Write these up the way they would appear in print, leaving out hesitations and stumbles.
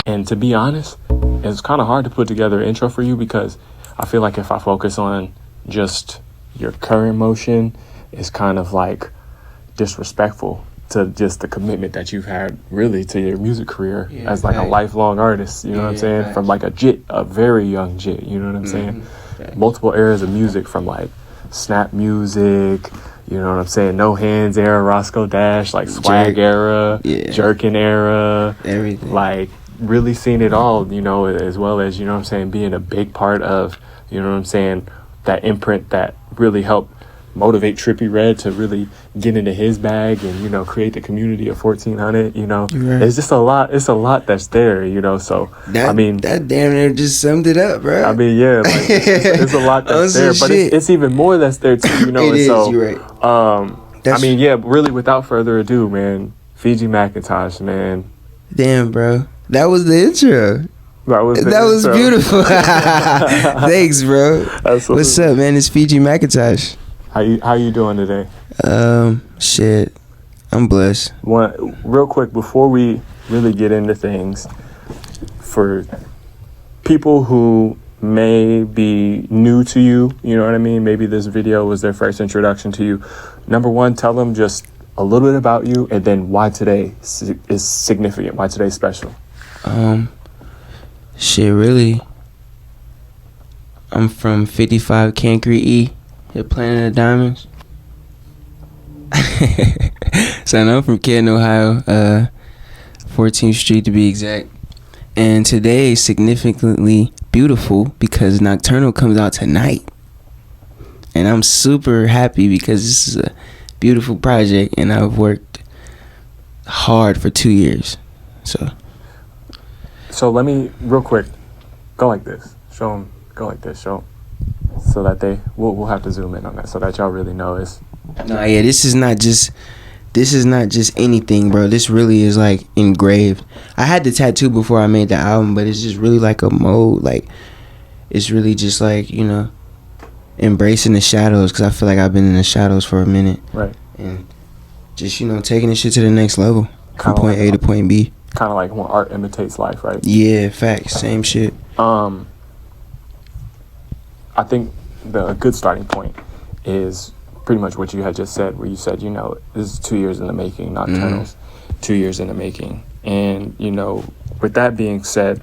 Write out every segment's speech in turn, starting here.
And to be honest, it's kind of hard to put together an intro for you because I feel like if I focus on just your current motion, it's kind of like disrespectful to just the commitment that you've had really to your music career as like a lifelong artist, you know what I'm saying? From like a very young jit, you know what I'm saying? Multiple eras of music from like snap music, you know what I'm saying? No Hands era, Roscoe Dash, like swag era, jerkin era, everything. Like really seen it all, you know, as well as, you know what I'm saying, being a big part of, you know what I'm saying, that imprint that really helped motivate Trippie Redd to really get into his bag and, you know, create the community of 1400, you know. It's just a lot that's there, you know. So that, I mean, that damn near just summed it up, bro. I mean, yeah, like it's a lot that's there, but it's even more that's there too, you know. It and is, so you're right. I mean, yeah, really without further ado, man, Fijimacintosh, man. Damn, bro. That was the intro. That was beautiful. Thanks, bro. Absolutely. What's up, man? It's Fijimacintosh. How you doing today? Shit, I'm blessed. Real quick before we really get into things, for people who may be new to you, you know what I mean? Maybe this video was their first introduction to you. Number one, tell them just a little bit about you, and then why today is significant. Why today's special? Shit, really. I'm from 55 Cancri E, the Planet of Diamonds. So I'm from Canton, Ohio, 14th Street to be exact. And today is significantly beautiful because Nocturnal comes out tonight. And I'm super happy because this is a beautiful project and I've worked hard for 2 years. So let me, real quick, go like this. Show them, go like this, show them. So that we'll have to zoom in on that so that y'all really know it's... No, yeah, this is not just anything, bro. This really is like engraved. I had the tattoo before I made the album, but it's just really like a mode. Like, it's really just like, you know, embracing the shadows because I feel like I've been in the shadows for a minute. Right. And just, you know, taking this shit to the next level from point A to point B. Kind of like when art imitates life, right? Yeah, facts. Same shit. I think a good starting point is pretty much what you had just said, where you said, you know, this is 2 years in the making, Nocturnals, 2 years in the making. And, you know, with that being said,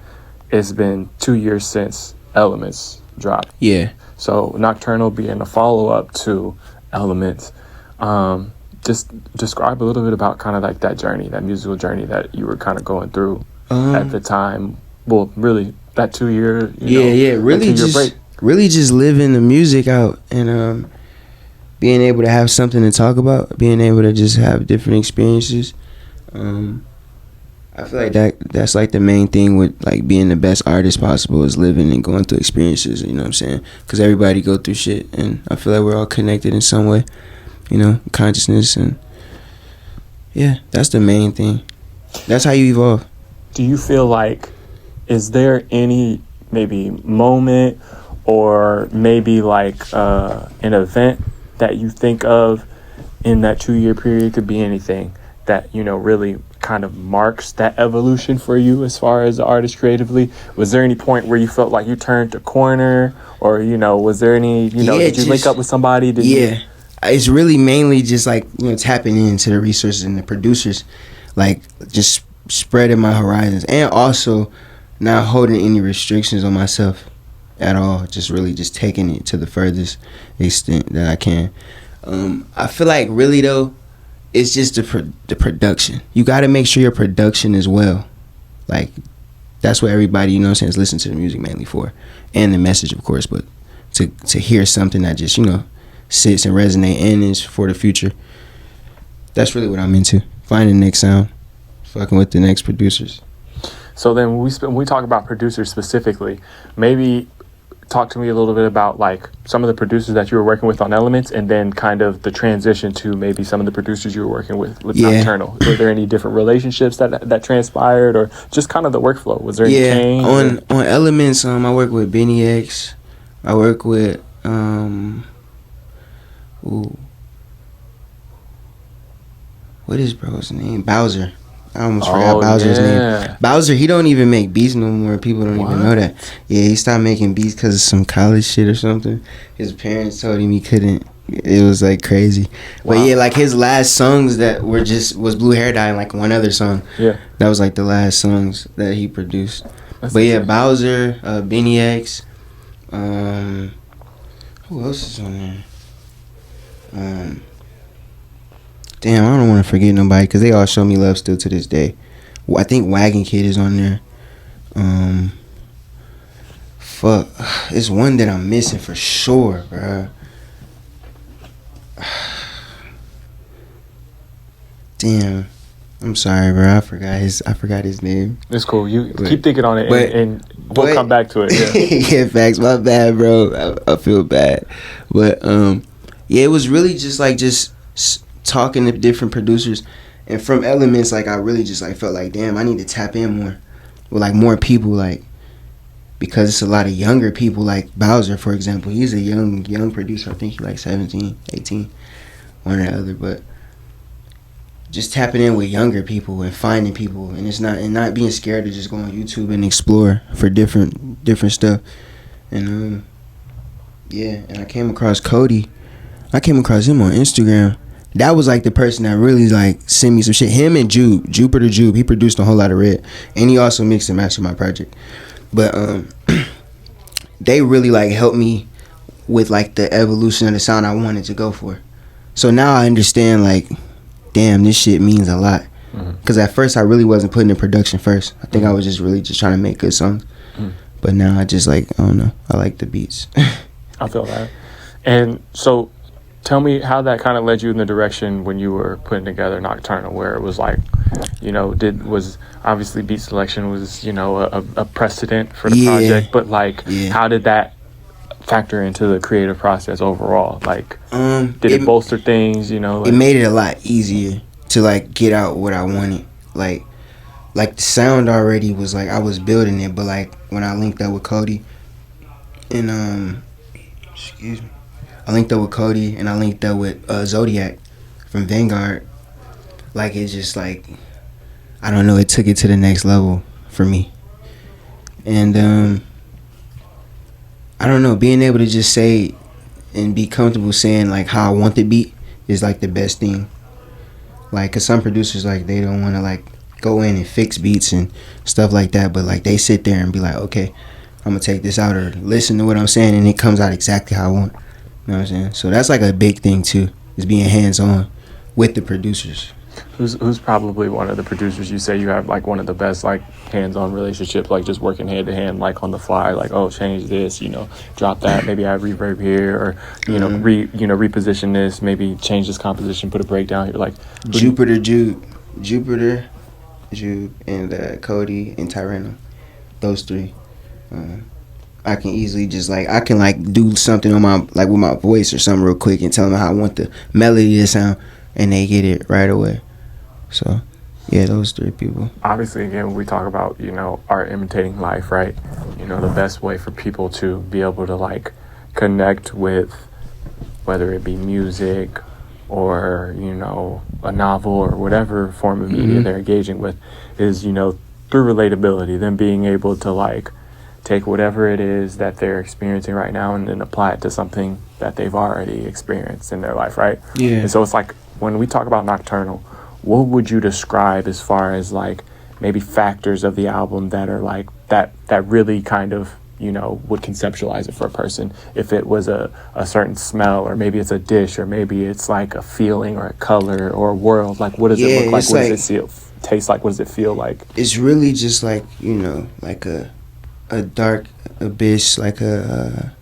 it's been 2 years since Elements dropped. Yeah. So Nocturnal being a follow-up to Elements, just describe a little bit about kind of like that journey, that musical journey that you were kind of going through at the time. Well, really, that 2 year, really just living the music out and being able to have something to talk about, being able to just have different experiences. I feel like that's like the main thing with like being the best artist possible is living and going through experiences, you know what I'm saying? Because everybody go through shit and I feel like we're all connected in some way. You know, consciousness, and yeah, that's the main thing. That's how you evolve. Do you feel like, is there any maybe moment or maybe like an event that you think of in that 2 year period, could be anything, that, you know, really kind of marks that evolution for you as far as the artist creatively? Was there any point where you felt like you turned a corner, or, you know, was there any, you know, did you link up with somebody? It's really mainly just like, you know, tapping into the resources and the producers, like just spreading my horizons, and also not holding any restrictions on myself at all. Just really just taking it to the furthest extent that I can. I feel like really though, it's just the production. You got to make sure your production is well. Like, that's what everybody, you know what I'm saying, is listening to the music mainly for, and the message, of course, but to hear something that just, you know, sits and resonate and is for the future. That's really what I'm into. Finding the next sound, fucking with the next producers. So then when we talk about producers specifically, maybe talk to me a little bit about like some of the producers that you were working with on Elements, and then kind of the transition to maybe some of the producers you were working with Nocturnal. Were there any different relationships that transpired, or just kind of the workflow? Was there any change? On Elements, I work with Benny X. I work with what is bro's name? Bowser. I almost forgot Bowser's yeah. name. Bowser, he don't even make beats no more. People don't even know that. Yeah, he stopped making beats because of some college shit or something. His parents told him he couldn't. It was like crazy. But yeah, like his last songs that were was Blue Hair Dye and like one other song. Yeah. That was like the last songs that he produced. That's but yeah, Bowser, Benny X, who else is on there? Damn, I don't want to forget nobody because they all show me love still to this day. I think Wagon Kid is on there. Fuck, it's one that I'm missing for sure, bro. Damn, I'm sorry, bro. I forgot his name. It's cool. You keep thinking on it, and we'll come back to it. Yeah, yeah, facts. My bad, bro. I feel bad, but yeah, it was really just talking to different producers, and from Elements, like I really just like felt like, damn, I need to tap in more with like more people, like because it's a lot of younger people, like Bowser, for example. He's a young producer. I think he's like 17, 18, one or the other, but just tapping in with younger people and finding people, and not being scared to just go on YouTube and explore for different stuff. And yeah, and I came across Cody. I came across him on Instagram. That was like the person that really like sent me some shit. Him and Jupiter Jube. He produced a whole lot of Red, and he also mixed and matched my project. But they really like helped me with like the evolution of the sound I wanted to go for. So now I understand like, damn, this shit means a lot. Because at first I really wasn't putting in production first. I think I was just really just trying to make good songs. But now I just like, I don't know, I like the beats. I feel that. And so tell me how that kind of led you in the direction when you were putting together Nocturnal, where it was like, you know, was obviously beat selection was, you know, a precedent for the project, but like, how did that factor into the creative process overall? Like, did it bolster things, you know? Like, it made it a lot easier to like get out what I wanted. Like the sound already was like, I was building it, but like when I linked up with Cody and I linked up with Cody and I linked up with Zodiac from Vanguard. Like it just like, I don't know, it took it to the next level for me. And I don't know, being able to just say and be comfortable saying like how I want the beat is like the best thing. Like, cause some producers like they don't want to like go in and fix beats and stuff like that, but like they sit there and be like, okay, I'm gonna take this out, or listen to what I'm saying and it comes out exactly how I want. You know what I'm saying? So that's like a big thing too, is being hands on with the producers. Who's probably one of the producers you say you have like one of the best like hands-on relationships, like just working hand to hand, like on the fly, like, oh, change this, you know, drop that, maybe add reverb here, or you know, reposition this, maybe change this composition, put a breakdown here, like Jupiter Jube, and Cody and Tyrano, those three. I can easily just like, I can like do something on my like with my voice or something real quick and tell them how I want the melody to sound, and they get it right away. So yeah, those three people. Obviously, again, when we talk about, you know, art imitating life, right? You know, the best way for people to be able to like connect with, whether it be music or, you know, a novel or whatever form of media they're engaging with, is, you know, through relatability, them being able to like take whatever it is that they're experiencing right now and then apply it to something that they've already experienced in their life, right? Yeah. And so it's like, when we talk about Nocturnal, what would you describe as far as like maybe factors of the album that are like that really kind of, you know, would conceptualize it for a person? If it was a certain smell, or maybe it's a dish, or maybe it's like a feeling or a color or a world, like what does it look like? What does it taste like? What does it feel like? It's really just like, you know, like a dark abyss, like I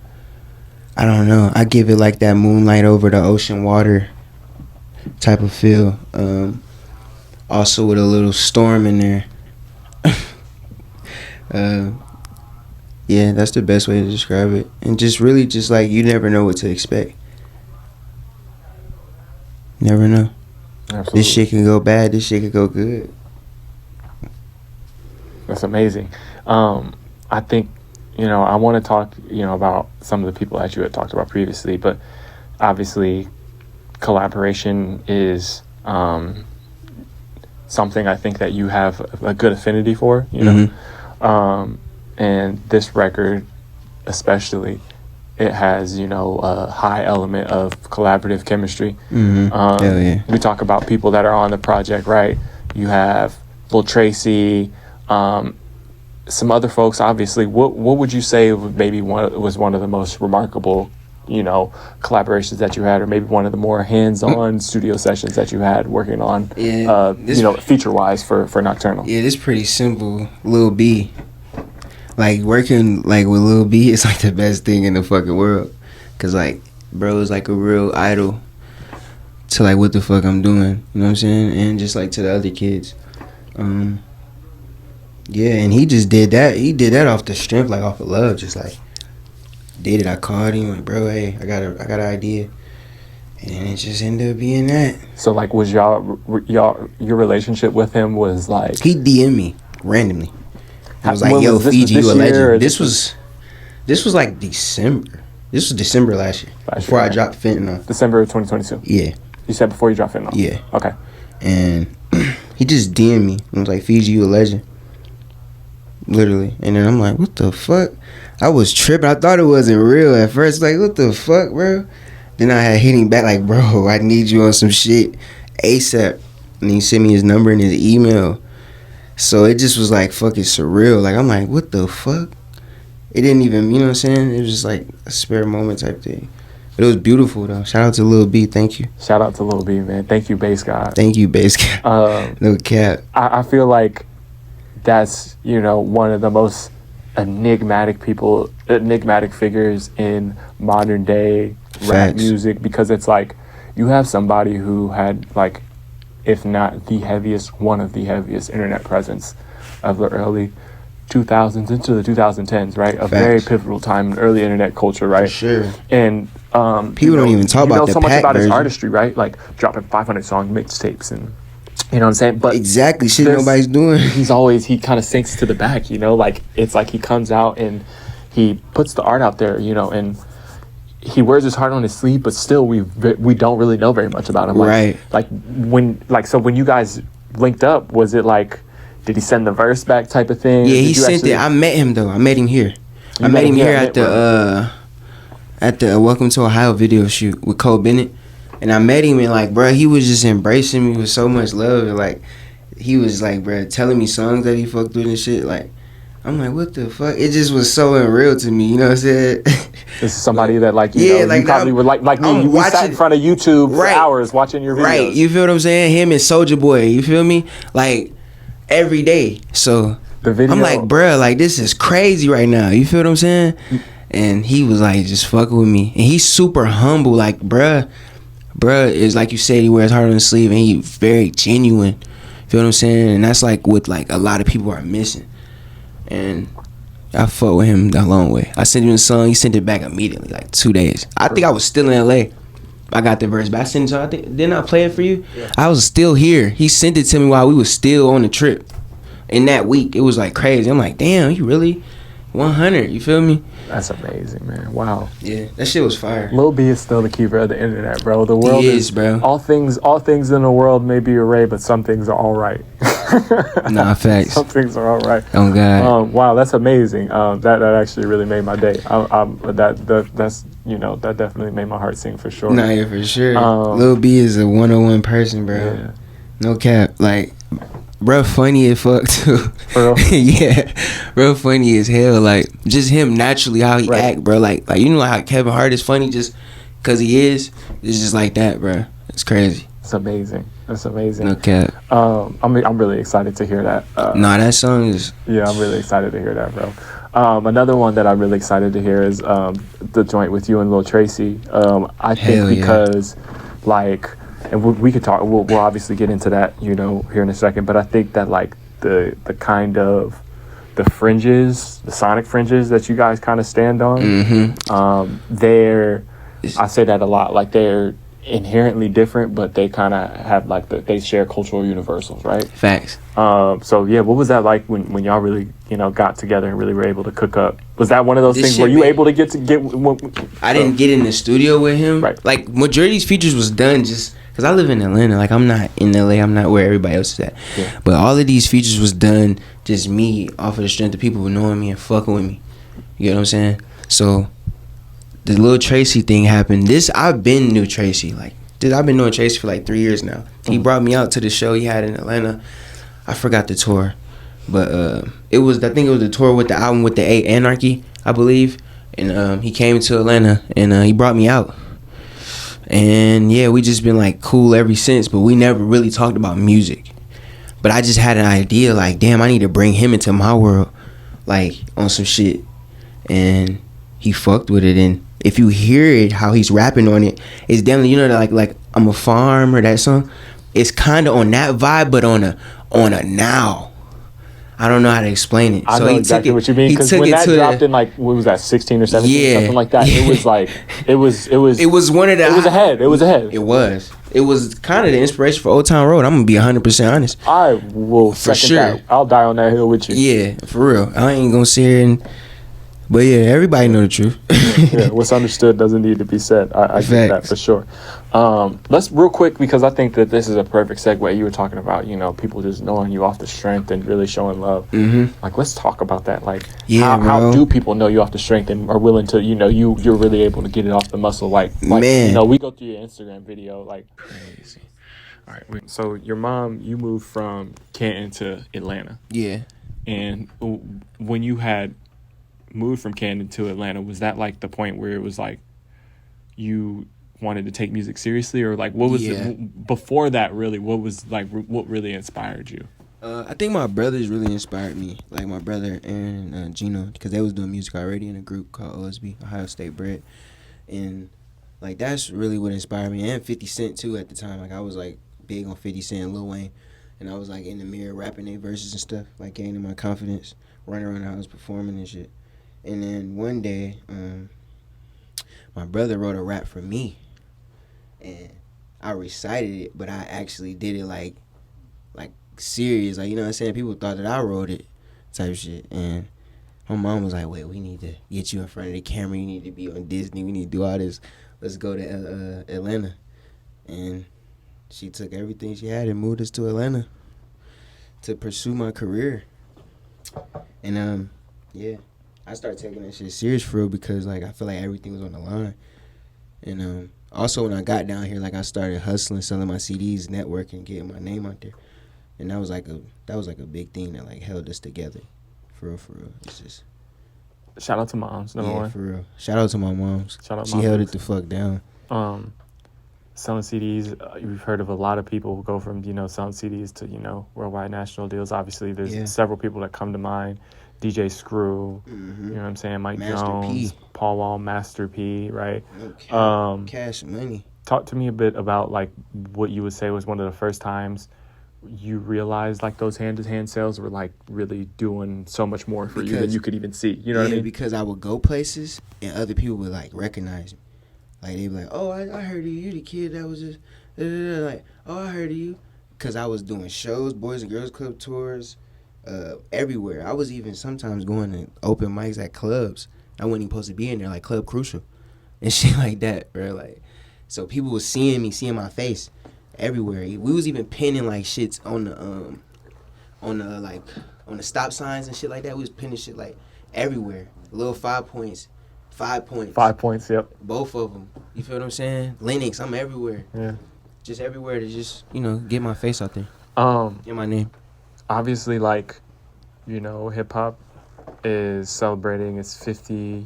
don't know, I give it like that moonlight over the ocean water type of feel, also with a little storm in there. Yeah, that's the best way to describe it. And just really just like, you never know what to expect. Never know. Absolutely. This shit can go bad, this shit can go good. That's amazing. I think, you know, I want to talk, you know, about some of the people that you had talked about previously, but obviously collaboration is something I think that you have a good affinity for, you know. And this record especially, it has, you know, a high element of collaborative chemistry. Hell yeah. We talk about people that are on the project, right? You have Lil Tracy, some other folks, obviously. What would you say maybe was one of the most remarkable, you know, collaborations that you had, or maybe one of the more hands-on studio sessions that you had working on, you know, feature-wise for Nocturnal? Yeah, this pretty simple. Lil B. Like, working, like, with Lil B is, like, the best thing in the fucking world. Because, like, bro is, like, a real idol to, like, what the fuck I'm doing. You know what I'm saying? And just, like, to the other kids. Yeah, and he just did that. He did that off the strength, like, off of love. Just, like, did it. I called him, like, bro, hey, I got an idea. And it just ended up being that. So, like, was your relationship with him was, like... He DM'd me randomly. I was like, yo, was Fiji, you a legend. This was like December. This was December last year. Before I dropped Fentanyl. December of 2022? Yeah. You said before you dropped Fentanyl? Yeah. Okay. And he just DM'd me and was like, Fiji, you a legend. Literally. And then I'm like, what the fuck? I was tripping. I thought it wasn't real at first. Like, what the fuck, bro? Then I had hit him back like, bro, I need you on some shit ASAP. And he sent me his number and his email. So it just was like fucking surreal. Like, I'm like, what the fuck? It didn't even, you know what I'm saying? It was just like a spare moment type thing. But it was beautiful, though. Shout out to Lil B. Thank you. Shout out to Lil B, man. Thank you, Bass God. Thank you, Bass God. No cap. I feel like that's, you know, one of the most enigmatic figures in modern day rap music, because it's like you have somebody who had, like, if not the heaviest, one of the heaviest internet presence of the early 2000s into the 2010s, right? A very pivotal time in early internet culture, right? For sure. And people don't even talk about the so much about version. his artistry, right? Like dropping 500 song mixtapes, and you know what I'm saying? But exactly, shit nobody's doing. He kind of sinks to the back, you know? Like, it's like he comes out and he puts the art out there, you know, and he wears his heart on his sleeve, but still we don't really know very much about him. Like, right. So when you guys linked up, was it like, did he send the verse back type of thing? Yeah, he sent it. I met him though. I met him here. I met him here at the Welcome to Ohio video shoot with Cole Bennett. And I met him, and like, bro, he was just embracing me with so much love. And like, he was like, bro, telling me songs that he fucked with and shit. Like, I'm like, what the fuck? It just was so unreal to me, you know what I'm saying? This is somebody that, like, you know, you probably would like me. We sat in front of YouTube for hours watching your videos. Right, you feel what I'm saying? Him and Soulja Boy, you feel me? Like, every day. So the video, I'm like, bruh, like, this is crazy right now. You feel what I'm saying? And he was like, just fucking with me. And he's super humble. Like, bruh is, like you said, he wears heart on his sleeve, and he very genuine. Feel what I'm saying? And that's like what, like, a lot of people are missing. And I fuck with him a long way. I sent him the song. He sent it back immediately, like 2 days. I think I was still in LA. I got the verse back. I sent it to him. Didn't I play it for you? Yeah. I was still here. He sent it to me while we was still on the trip. In that week, it was like crazy. I'm like, damn, you really 100? You feel me? That's amazing, man. Wow. Yeah, that shit was fire. Lil B is still the keeper of the internet, bro. The world is, bro. All things in the world may be array, but some things are all right. Nah, facts. Some things are all right. Oh God. Wow, that's amazing. That actually really made my day. That's, you know, that definitely made my heart sing for sure. Nah, yeah, for sure. Lil B is a 101 person, bro. Yeah. No cap. Like, bro, funny as fuck too. For real? Yeah, bro, funny as hell. Like, just him naturally how he act, bro. Like you know how Kevin Hart is funny just cause he is. It's just like that, bro. It's crazy. It's amazing. It's amazing. No cap. I'm really excited to hear that. That song is. Yeah, I'm really excited to hear that, bro. Another one that I'm really excited to hear is the joint with you and Lil Tracy. I think because, like, and we could talk. We'll obviously get into that, you know, here in a second. But I think that, like, the kind of the fringes, the sonic fringes that you guys kind of stand on, I say that a lot. Like, inherently different, but they kind of have like they share cultural universals, right? Facts. So yeah, what was that like when y'all really got together and really were able to cook up? Was that one of those things? Were you able to get? I didn't get in the studio with him. Right. Like majority of these features was done just because I live in Atlanta. Like I'm not in LA. I'm not where everybody else is at. Yeah. But all of these features was done just me off of the strength of people knowing me and fucking with me. You know what I'm saying? So the little Tracy thing happened. I've been knew Tracy. Like I've been knowing Tracy for like 3 years now. He brought me out to the show he had in Atlanta. I forgot the tour, but I think it was the tour with the album with the A Anarchy, I believe. And he came to Atlanta and he brought me out. And yeah, we just been like cool ever since, but we never really talked about music. But I just had an idea like, damn, I need to bring him into my world, like on some shit. And he fucked with it. And if you hear it, how he's rapping on it, it's definitely, you know, like I'm a farmer, that song. It's kind of on that vibe, but on a now. I don't know how to explain it. I know exactly what you mean, because when that dropped in like, what was that, 16 or 17, something like that, it was like, it was one of the, it was ahead. It was kind of the inspiration for Old Town Road. I'm gonna be 100% honest. I will second that. I'll die on that hill with you. Yeah, for real. I ain't gonna sit here and, but yeah, everybody know the truth. Yeah, what's understood doesn't need to be said. I get that for sure. Let's real quick, because I think that this is a perfect segue. You were talking about, people just knowing you off the strength and really showing love. Mm-hmm. Like, let's talk about that. Like, how do people know you off the strength and are willing to, you're really able to get it off the muscle? Like man. We go through your Instagram video, like, crazy. All right. So your mom, you moved from Canton to Atlanta. Yeah. And when you had moved from Canton to Atlanta, was that like the point where it was like you wanted to take music seriously, or like what was it before that? Really, what was like what really inspired you? I think my brothers really inspired me, like my brother Aaron and Gino, because they was doing music already in a group called OSB, Ohio State Bred, and like that's really what inspired me. And 50 Cent too at the time. Like I was like big on 50 Cent and Lil Wayne, and I was like in the mirror rapping their verses and stuff, like gaining my confidence, running around the house performing and shit. And then one day, my brother wrote a rap for me, and I recited it, but I actually did it like serious, like, you know what I'm saying? People thought that I wrote it, type shit. And my mom was like, "Wait, we need to get you in front of the camera. You need to be on Disney. We need to do all this. Let's go to Atlanta." And she took everything she had and moved us to Atlanta to pursue my career. And yeah. I started taking that shit serious for real, because like I feel like everything was on the line. And also when I got down here, like I started hustling, selling my CDs, networking, getting my name out there. And that was like a big thing that like held us together. For real. It's just shout out to moms, number one. For real. Shout out to my moms. She held it the fuck down. Selling CDs, you've heard of a lot of people who go from, selling CDs to, worldwide national deals. Obviously, there's several people that come to mind. DJ Screw, you know what I'm saying? Mike Master Jones, P. Paul Wall, Master P, right? Okay. Cash Money. Talk to me a bit about like what you would say was one of the first times you realized like those hand-to-hand sales were like really doing so much more for you than you could even see. You know what I mean? Because I would go places and other people would like recognize me. Like they'd be like, "Oh, I heard of you. You the kid that was just like, oh, I heard of you." Because I was doing shows, Boys and Girls Club tours. Everywhere. I was even sometimes going to open mics at clubs. I wasn't even supposed to be in there, like Club Crucial and shit like that, bro. Like, so people was seeing me, seeing my face everywhere. We was even pinning like shits on the stop signs and shit like that. We was pinning shit like everywhere. Little 5 points. 5 points. 5 points, yep. Both of them. You feel what I'm saying? Linux, I'm everywhere. Yeah. Just everywhere to just, get my face out there. Get my name. Obviously, like, hip hop is celebrating its 50th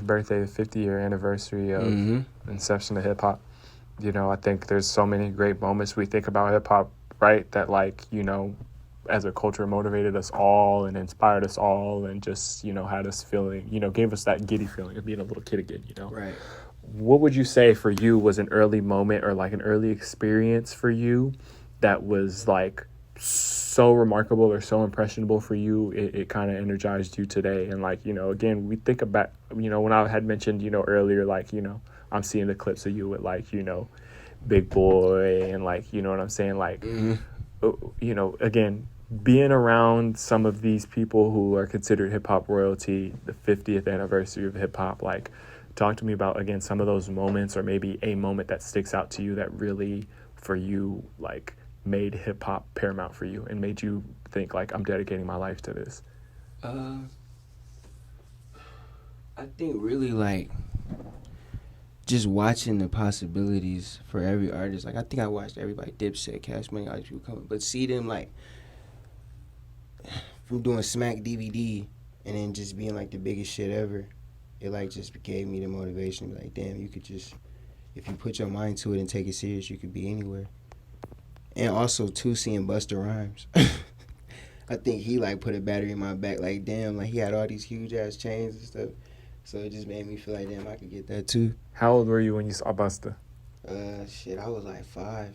birthday, the 50-year anniversary of inception of hip hop. I think there's so many great moments we think about hip hop, right? That like, as a culture motivated us all and inspired us all and just, had us feeling, gave us that giddy feeling of being a little kid again, Right. What would you say for you was an early moment or like an early experience for you that was like so remarkable or so impressionable for you, it kind of energized you today? And like, again, we think about, when I had mentioned, earlier, like, I'm seeing the clips of you with like, you know, Big Boy and like, you know what I'm saying? Like, you know, again, being around some of these people who are considered hip hop royalty, the 50th anniversary of hip hop, like, talk to me about, again, some of those moments, or maybe a moment that sticks out to you that really, for you, like, made hip hop paramount for you and made you think, like, I'm dedicating my life to this. I think really like just watching the possibilities for every artist. Like I think I watched everybody, Dipset, Cash Money, all these people coming, but see them like from doing Smack DVD and then just being like the biggest shit ever. It like just gave me the motivation to be like, damn, you could just, if you put your mind to it and take it serious, you could be anywhere. And also too, seeing Busta Rhymes. I think he like put a battery in my back. Like damn, like he had all these huge ass chains and stuff. So it just made me feel like damn, I could get that too. How old were you when you saw Busta? Shit, I was like 5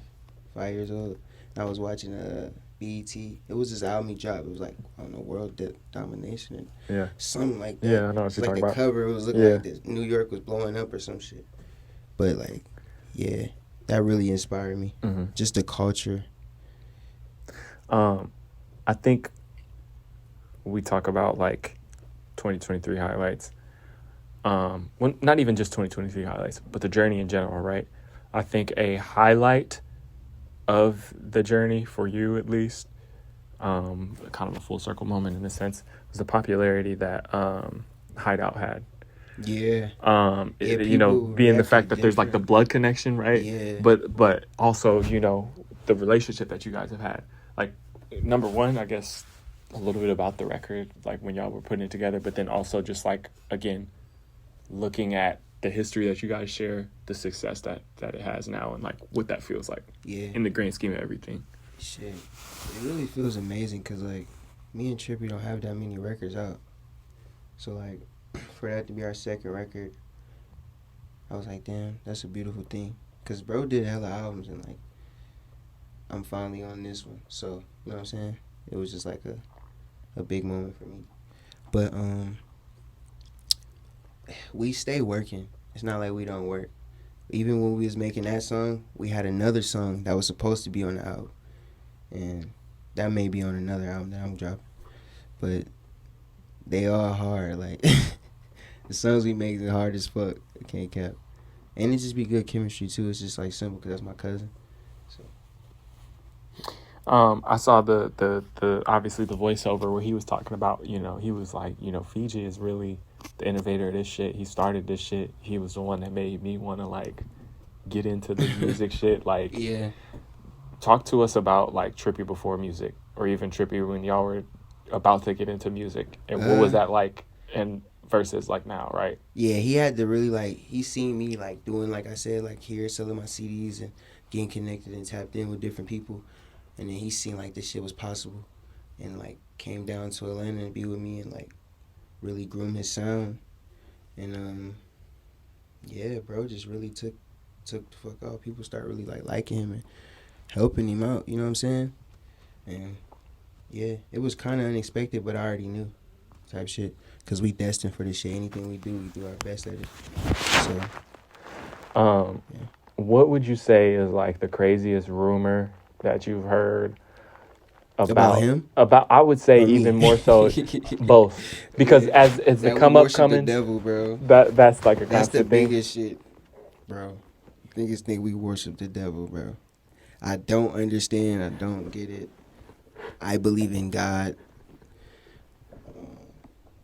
years old. I was watching BET. It was this album he dropped. It was like, I don't know, World Domination and Yeah. something like that. Yeah, I know what you're like talking the about. cover, it was looking like this, New York was blowing up or some shit. But like, yeah, that really inspired me. Mm-hmm. Just the culture. I think we talk about like 2023 highlights. Well, not even just 2023 highlights, but the journey in general, right? I think a highlight of the journey for you, at least, kind of a full circle moment in a sense, was the popularity that Hideout had. Yeah. You know, being the fact that there's like the blood connection, right? Yeah. But also, you know, the relationship that you guys have had. Like, number one, I guess, a little bit about the record, like when y'all were putting it together, but then also just like, again, looking at the history that you guys share, the success that it has now, and like what that feels like. Yeah. In the grand scheme of everything. Shit, it really feels amazing because like me and Trippie don't have that many records out. So like for that to be our second record, I was like, damn, that's a beautiful thing. Cause bro did hella albums and like I'm finally on this one. So you know what I'm saying? It was just like a big moment for me. But we stay working. It's not like we don't work. Even when we was making that song, we had another song that was supposed to be on the album. And that may be on another album that I'm dropping. But they all hard. Like, the songs we make are hard as fuck. I can't cap. And it just be good chemistry, too. It's just, like, simple because that's my cousin. So. I saw the obviously the voiceover where he was talking about, you know, he was like, you know, Fiji is really the innovator of this shit. He started this shit. He was the one that made me want to, like, get into the music shit. Like, yeah. Talk to us about like Trippie before music, or even Trippie when y'all were about to get into music, and what was that like, and versus like now, right? Yeah, he had to really like, he seen me like doing, like I said, like here selling my CDs and getting connected and tapped in with different people, and then he seen like this shit was possible, and like came down to Atlanta and be with me and like really groom his sound, and yeah, bro, just really took the fuck off. People start really like liking him and helping him out, you know what I'm saying? And yeah, it was kind of unexpected, but I already knew type shit. Because we destined for this shit. Anything we do our best at it. So, yeah. What would you say is like the craziest rumor that you've heard about him? About, I would say even more so both. Because as the come up coming, the devil, bro. That's like a that's the constant thing. biggest shit, bro. Biggest thing, we worship the devil, bro. I don't understand. I don't get it. I believe in God.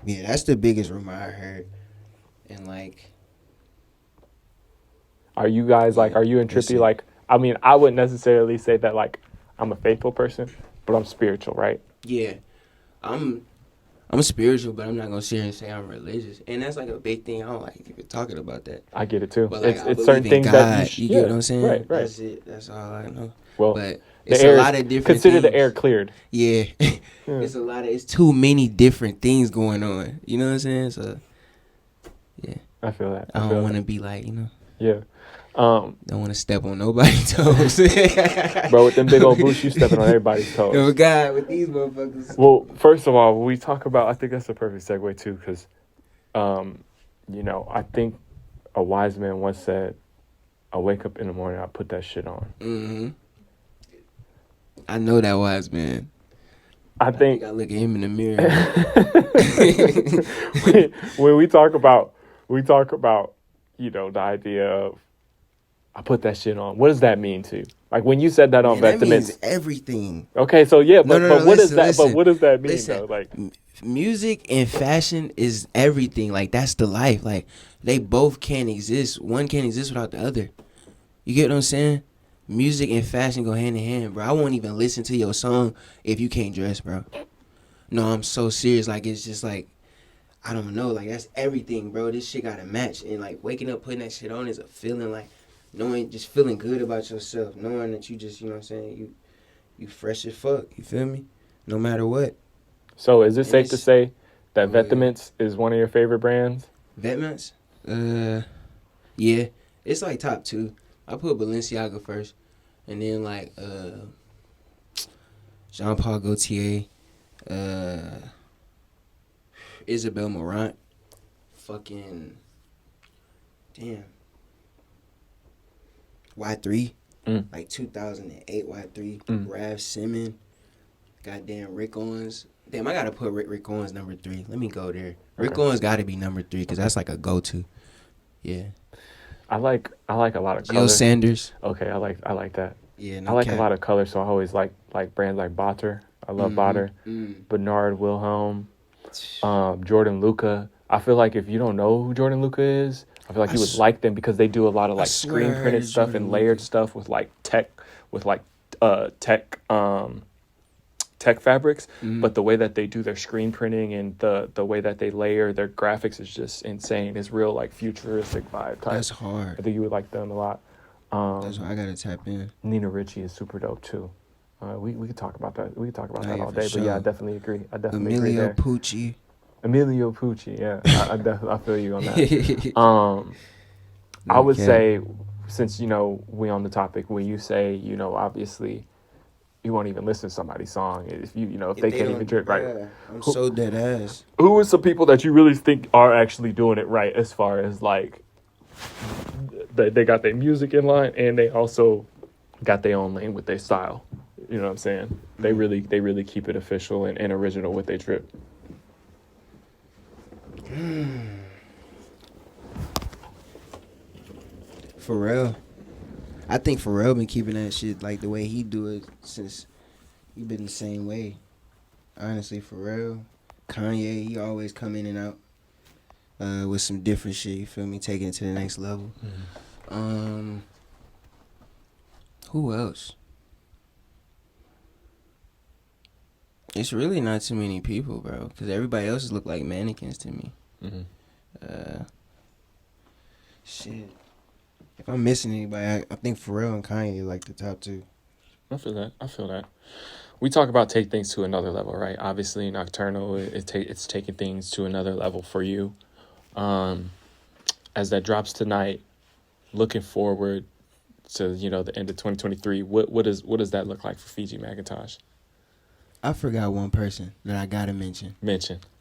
Yeah, that's the biggest rumor I heard. And like, are you guys like? Are you and Trippie like? I mean, I wouldn't necessarily say that like I'm a faithful person, but I'm spiritual, right? Yeah, I'm spiritual, but I'm not gonna sit here and say I'm religious. And that's like a big thing. I don't like people talking about that. I get it too. But like, it's certain things God, that you get what I'm saying? Right. That's it. That's all I know. Well, but it's a lot of different consider things. The air cleared. Yeah. It's too many different things going on. You know what I'm saying? So yeah. I feel that. I don't want to be like, you know. Yeah. Don't want to step on nobody's toes. Bro, with them big old boots, you stepping on everybody's toes. Oh God, with these motherfuckers. Well, first of all, when we talk about, I think that's a perfect segue too, because, you know, I think a wise man once said, I wake up in the morning, I put that shit on. Mm-hmm. I know that wise man. I think I look at him in the mirror. when we talk about, the idea of, I put that shit on. What does that mean to you? Like when you said that on Man, that means Vetements. everything. Okay, so yeah, but what listen, does that? But what does that mean listen. though? Like Music and fashion is everything. Like that's the life. Like they both can't exist. One can't exist without the other. You get what I'm saying? Music and fashion go hand in hand, bro. I won't even listen to your song if you can't dress, bro. No, I'm so serious. Like it's just like I don't know. Like that's everything, bro. This shit gotta match. And like waking up putting that shit on is a feeling. Like knowing, just feeling good about yourself, knowing that you just, you know what I'm saying, you fresh as fuck. You feel me? No matter what. So is it safe to say that yeah. Vetements is one of your favorite brands? Vetements? Yeah. It's like top 2. I put Balenciaga first. And then like Jean Paul Gaultier, Isabel Marant, fucking damn. Y3. Like 2008 Y3. Rav Simon. Goddamn Rick Owens. Damn, I gotta put Rick Owens number 3. Let me go there. Rick Owens gotta be number 3 because that's like a go-to. Yeah. I like a lot of Jill colors. Sanders. Okay, I like that. Yeah, I like a lot of colors, so I always like brands like Botter. I love Botter. Bernard Wilhelm, Jordan Luca. I feel like if you don't know who Jordan Luca is, I feel like you would like them because they do a lot of like screen printed stuff Jordan and layered Luca. stuff with like tech fabrics, but the way that they do their screen printing and the way that they layer their graphics is just insane. It's real like futuristic vibe type. That's hard. I think you would like them a lot. That's why I gotta tap in. Nina Ricci is super dope too. We could talk about that. We could talk about that yeah, all for day. sure. But yeah, I definitely agree. Agree Emilio there. Pucci. Emilio Pucci, yeah, I feel you on that. I would say, since we on the topic, when you say obviously you won't even listen to somebody's song if if they can't even drip right. I'm so dead ass. Who are some people that you really think are actually doing it right as far as like they got their music in line and they also got their own lane with their style? You know what I'm saying? They really keep it official and original with their trip. Pharrell. I think Pharrell been keeping that shit like the way he do it since he been the same way. Honestly, Pharrell, Kanye, he always come in and out with some different shit. You feel me? Taking it to the next level. Who else? It's really not too many people, bro. Because everybody else look like mannequins to me. Shit. If I'm missing anybody, I think Pharrell and Kanye are like the top 2. I feel that. We talk about take things to another level, right? Obviously, Nocturnal, it's taking things to another level for you. As that drops tonight, looking forward to the end of 2023, what does that look like for Fijimacintosh? I forgot one person that I gotta mention.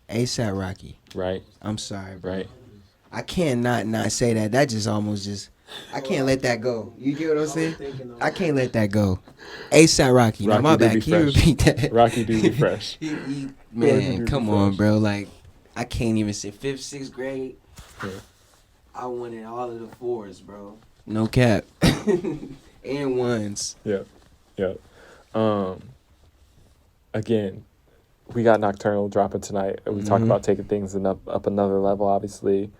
A$AP Rocky. Right. I'm sorry, bro. Right. I can't not say that. That just almost I can't let that go. You get what I'm saying? I can't let that go. A$AP Rocky. Now, my bad. Can you repeat that? Rocky do be fresh. Man, come on, bro. Like, I can't even say 5th, 6th grade. Yeah. I wanted all of the 4s, bro. No cap. And 1s. Yeah. Again, we got Nocturnal dropping tonight. We talk about taking things up another level. Obviously,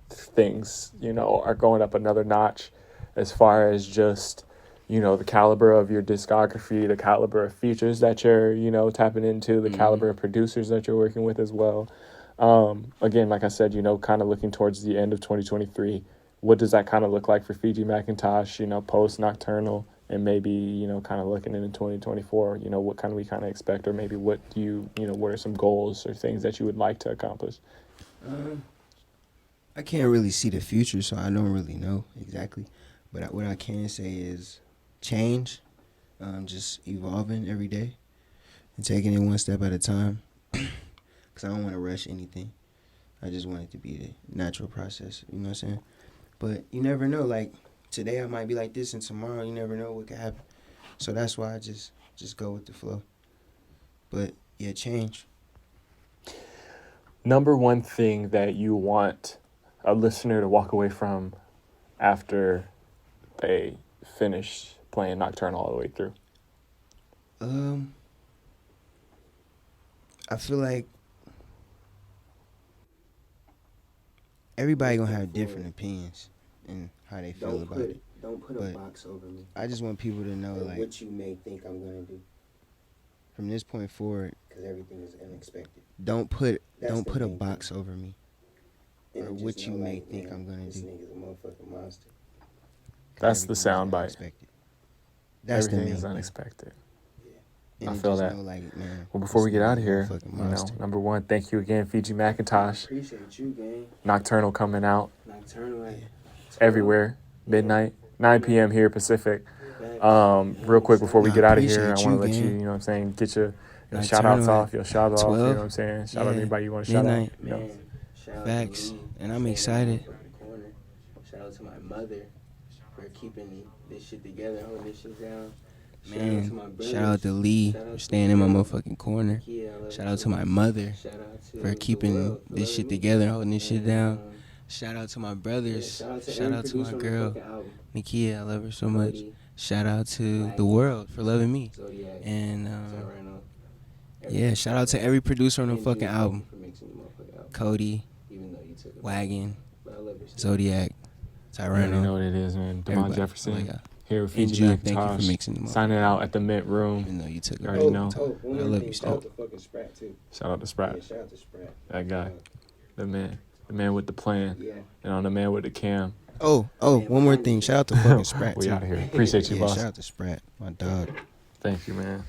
things are going up another notch as far as just the caliber of your discography, the caliber of features that you're tapping into, the caliber of producers that you're working with as well. Again, like I said, kind of looking towards the end of 2023. What does that kind of look like for Fijimacintosh? Post Nocturnal. And maybe, kind of looking into 2024, what can we kind of expect? Or maybe what do you, what are some goals or things that you would like to accomplish? I can't really see the future, so I don't really know exactly. But what I can say is change, just evolving every day and taking it one step at a time. Because I don't want to rush anything. I just want it to be the natural process, you know what I'm saying? But you never know. Like today, I might be like this, and tomorrow, you never know what could happen. So that's why I just go with the flow. But yeah, change. Number one thing that you want a listener to walk away from after they finish playing Nocturnal all the way through? I feel like everybody gonna have different opinions and how they feel about it. Don't put a box over me. I just want people to know, like, what you may think I'm gonna do. From this point forward, because everything is unexpected. Don't put a box over me, or what you may like, think I'm gonna this do. This nigga's a motherfucking monster. That's the sound bite. That's everything the is main unexpected. thing. I feel that. Know, like, man, Well, before we get out of here, monster. number one, thank you again, Fijimacintosh. Appreciate you, gang. Nocturnal coming out. Nocturnal, like, everywhere, midnight, 9 p.m. here Pacific. Real quick before we get out of here, I want to let you, you know what I'm saying, get your shout outs off, your shout off, you know what I'm saying? Shout out anybody you want to shout out. You know? Facts. And I'm excited. Shout out to my mother for keeping this shit together, holding this shit down. Man, shout out to Lee for staying in my motherfucking corner. Shout out to my mother for keeping this shit together, holding this shit down. Shout out to my brothers. Shout out to my girl, Nikia. I love her so much. Shout out to the world for loving me. And yeah, shout out to every producer on the fucking album. Cody, Wagon, Zodiac, Tyrano. You know what it is, man. Demond Jefferson. Here with Thank you for mixing them up. Signing out at the Mint Room. Even though you took it. You already know. I love you, Shout out to fucking Sprat, too. Shout out to Sprat. Yeah, shout out to Sprat. That guy. The man with the plan. Yeah. And on the man with the cam. Oh, one more thing. Shout out to fucking Sprat, We too. out of here. Appreciate you, boss. Shout out to Sprat, my dog. Thank you, man.